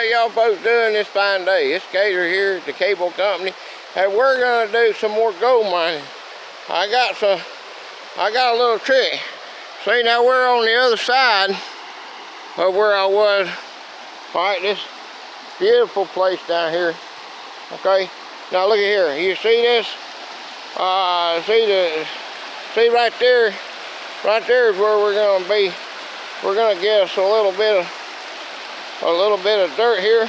y'all folks doing this fine day? It's Gator here at the cable company. Hey, we're gonna do some more gold mining. I got a little trick. See, now we're on the other side of where I was. All right, this beautiful place down here. Okay, now look at here. You see this? See right there? Right there is where we're gonna be. We're gonna get us a little bit of dirt here.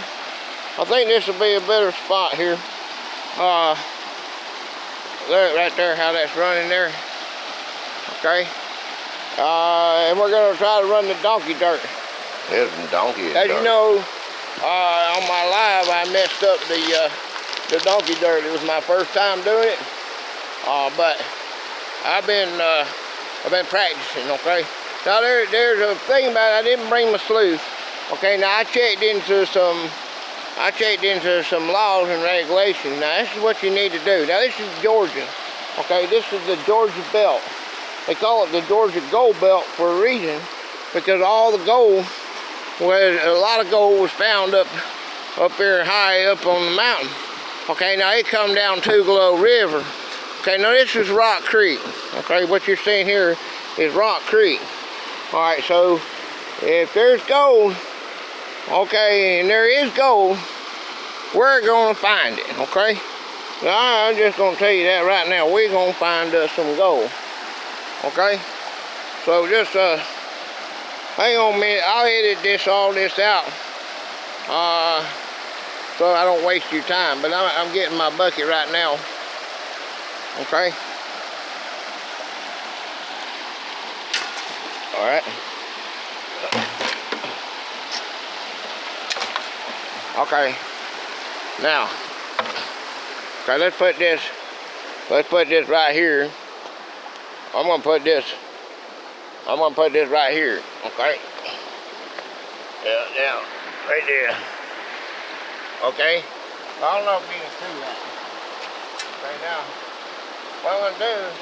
I think this will be a better spot here. Look right there how that's running there. Okay. And we're gonna try to run the donkey dirt. There's some donkey As dirt. you know, on my live I messed up the donkey dirt. It was my first time doing it. But I've been practicing, okay? Now there's a thing about it, I didn't bring my sluice. Okay, now I checked into some laws and regulations. Now this is what you need to do. Now this is Georgia. Okay, this is the Georgia belt. They call it the Georgia gold belt for a reason, because all the gold a lot of gold was found up there high up on the mountain. Okay, now it come down Tugelo River. Okay, now this is Rock Creek. Okay, what you're seeing here is Rock Creek. All right, so if there's gold, okay, and there is gold, we're gonna find it, okay? Now, I'm just gonna tell you that right now. We're gonna find us some gold, okay? So just hang on a minute. I'll edit all this out, so I don't waste your time. But I'm getting my bucket right now, okay? All right. Okay. Now, okay, let's put this right here. I'm gonna put this right here, okay? Down, right there. Okay? I don't know if you can see that. Okay, now, what I'm gonna do is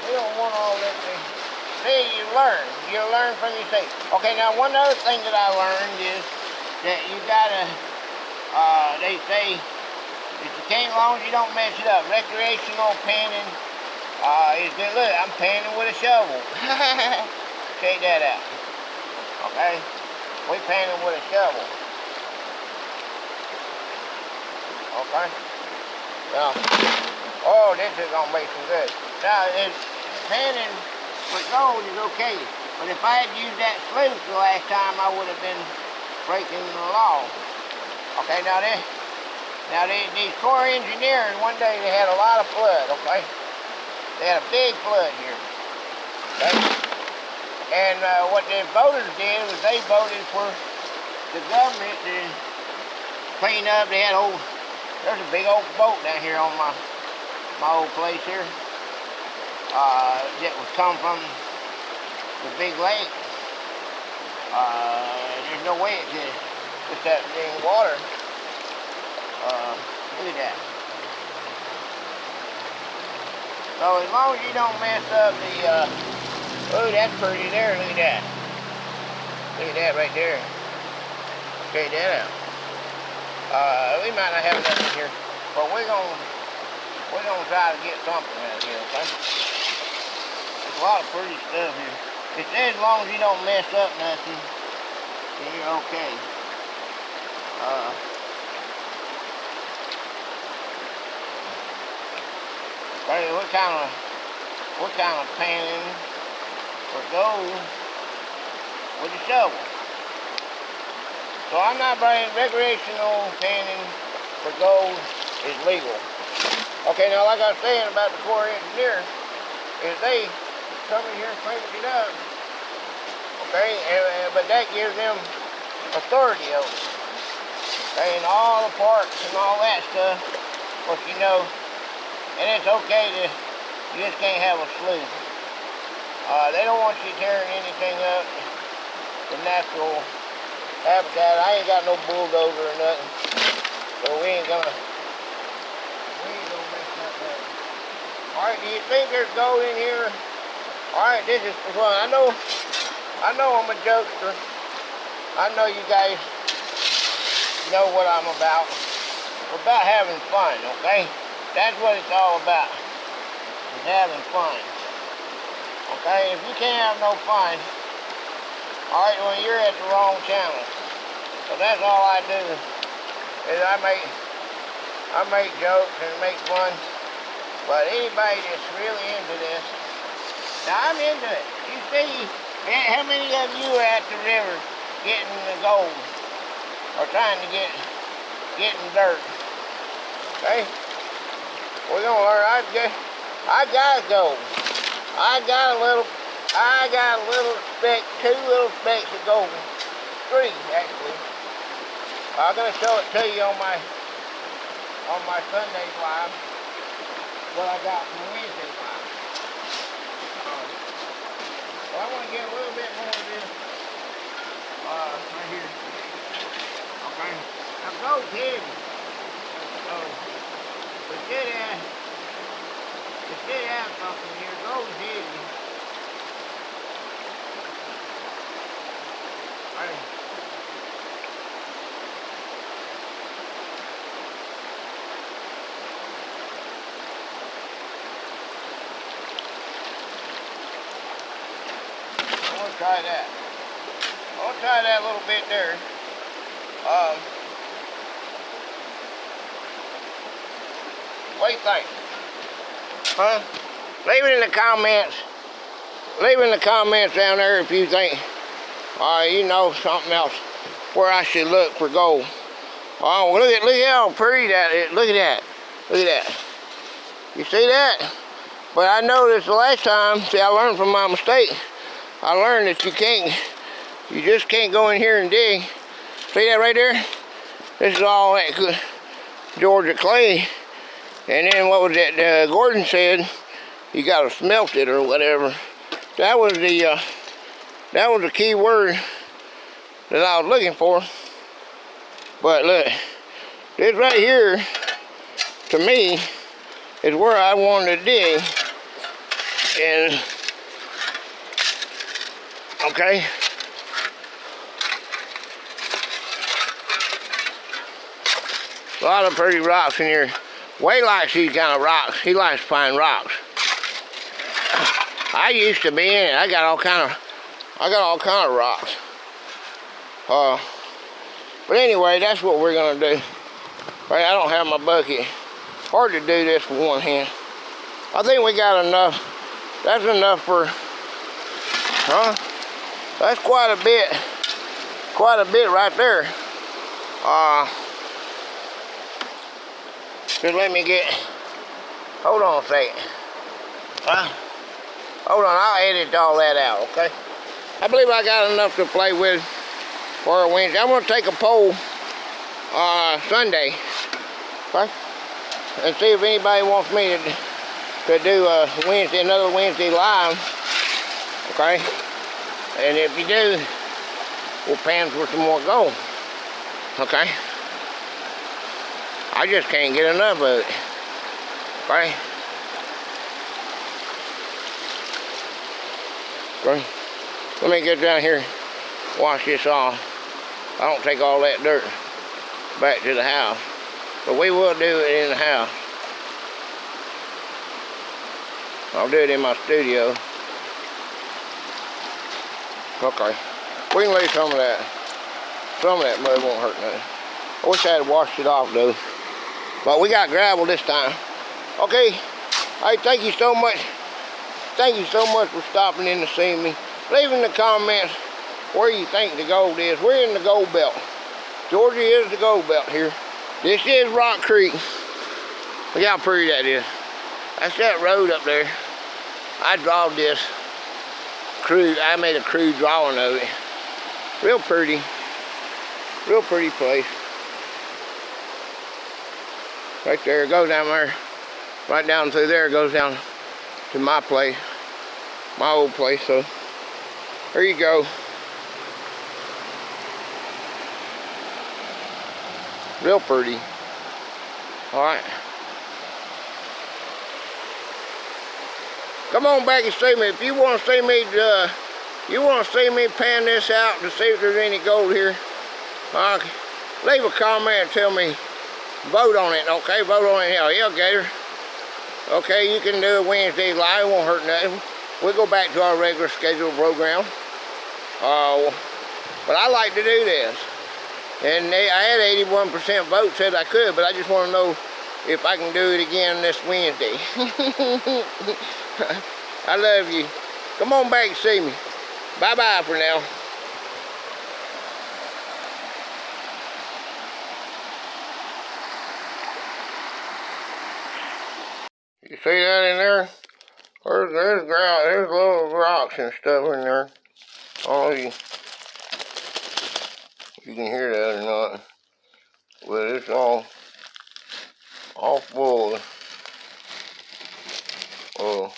we don't want all this thing. See, you learn from your mistakes. Okay, now one other thing that I learned is that you gotta, they say, if you can't, as long as you don't mess it up. Recreational panning is good. Look, I'm panning with a shovel. Check that out. Okay, we panning with a shovel. Okay. Now, oh, this is gonna make some good. Now, it's panning with gold is okay, but if I had used that sluice the last time, I would have been breaking the law. Okay, now these Corps engineers, one day they had a lot of flood, okay? They had a big flood here, okay? And what the voters did was they voted for the government to clean up. They had there's a big old boat down here on my old place here. That was come from the big lake. There's no way it could put that in water. Look at that. So as long as you don't mess up the, oh, that's pretty there. Look at that. Look at that right there. Check that out. We might not have nothing here, but we're gonna try to get something out of here, okay? There's a lot of pretty stuff here. It says as long as you don't mess up nothing, then you're okay. Okay, what kind of panning for gold with a shovel? So I'm not buying recreational panning for gold is legal. Okay, now like I was saying about the Corps engineer, is they come in here and clean it up. Okay, but that gives them authority over it. Okay, and all the parks and all that stuff, what you know, and it's okay to, you just can't have a sluice. They don't want you tearing anything up, the natural habitat. I ain't got no bulldozer or nothing, so we ain't gonna mess that up. Alright, do you think there's gold in here? Alright, this is for fun. I know I'm a jokester. I know you guys know what I'm about. We're about having fun, okay? That's what it's all about. Is having fun. Okay? If you can't have no fun, alright, well, you're at the wrong channel. So that's all I do. Is I make jokes and make fun. But anybody that's really into this, now I'm into it. You see, how many of you are at the river getting the gold or trying to getting dirt? Okay, we're gonna learn. I got gold. I got a little speck, 2 little specks of gold, 3 actually. I'm gonna show it to you on my Sunday live. What I got from Wednesday live. So I want to get a little bit more of this right here. Okay. Now gold's heavy. So we should have something here. Gold's heavy. Right. Try that. I'll try that a little bit there. What do you think? Huh? Leave it in the comments. Leave it in the comments down there if you think, you know something else where I should look for gold. Oh, look at how pretty that is. Look at that. Look at that. You see that? But I noticed the last time. See, I learned from my mistake. I learned that you just can't go in here and dig. See that right there? This is all that Georgia clay. And then what was that? Gordon said you got to smelt it or whatever. That was the key word that I was looking for. But look, this right here, to me, is where I wanted to dig. And okay. A lot of pretty rocks in here. Way likes these kind of rocks. He likes to find rocks. I used to be in it. I got all kind of rocks. But anyway, that's what we're gonna do. Right, I don't have my bucket. Hard to do this with one hand. I think we got enough. That's enough for, that's quite a bit right there. Just let me get, hold on a second. Hold on, I'll edit all that out, okay? I believe I got enough to play with for a Wednesday. I'm gonna take a poll Sunday, okay? And see if anybody wants me to do another Wednesday live, okay? And if you do, we'll pan for some more gold, okay? I just can't get enough of it, okay? Okay. Let me get down here, wash this off. I don't take all that dirt back to the house, but we will do it in the house. I'll do it in my studio. Okay. We can leave some of that. Some of that mud won't hurt nothing. I wish I had washed it off though. But we got gravel this time. Okay. Hey, thank you so much. Thank you so much for stopping in to see me. Leave in the comments where you think the gold is. We're in the gold belt. Georgia is the gold belt here. This is Rock Creek. Look how pretty that is. That's that road up there. I drawed this crude. I made a crude drawing of it. Real pretty place. Right there, it goes down there. Right down through there, it goes down to my place, my old place. So there you go. Real pretty. All right. Come on back and see me if you want to see me. You want to see me pan this out to see if there's any gold here. leave a comment and tell me, vote on it, okay? Vote on it. Yeah, Gator. Okay, you can do a Wednesday live, it won't hurt nothing. We'll go back to our regular scheduled program. But I like to do this. And I had 81% vote said I could, but I just want to know if I can do it again this Wednesday. I love you. Come on back and see me. Bye-bye for now. You see that in there? There's ground, there's little rocks and stuff in there. I don't know if you can hear that or not. But it's all full of